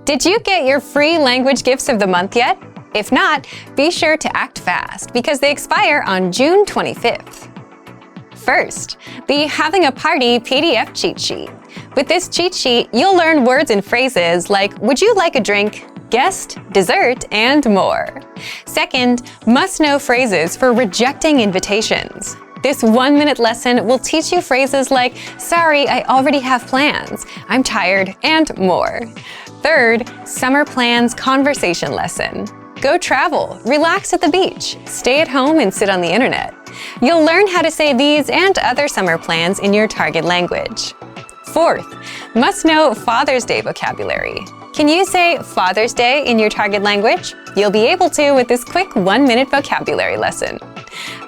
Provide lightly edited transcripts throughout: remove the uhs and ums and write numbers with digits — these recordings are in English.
Did you get your free language gifts of the month yet? If not, be sure to act fast because they expire on June 25th. First, the Having a Party PDF cheat sheet. With this cheat sheet, you'll learn words and phrases like "Would you like a drink?" "guest," "dessert," and more. Second, must-know phrases for rejecting invitations. This 1-minute lesson will teach you phrases like "Sorry, I already have plans," "I'm tired," and more. Third, Summer Plans Conversation Lesson. Go travel, relax at the beach, stay at home, and sit on the internet. You'll learn how to say these and other summer plans in your target language. Fourth, must-know Father's Day vocabulary. Can you say Father's Day in your target language? You'll be able to with this quick 1-minute vocabulary lesson.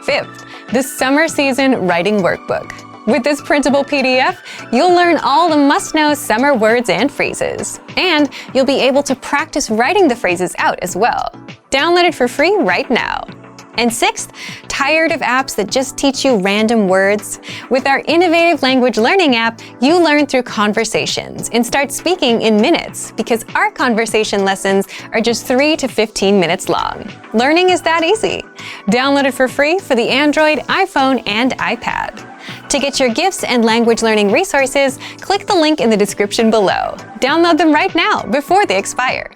Fifth, the Summer Season Writing Workbook. With this printable PDF, you'll learn all the must-know summer words and phrases. And you'll be able to practice writing the phrases out as well. Download it for free right now. And sixth, tired of apps that just teach you random words? With our innovative language learning app, you learn through conversations and start speaking in minutes because our conversation lessons are just 3 to 15 minutes long. Learning is that easy. Download it for free for the Android, iPhone, and iPad. To get your gifts and language learning resources, click the link in the description below. Download them right now before they expire.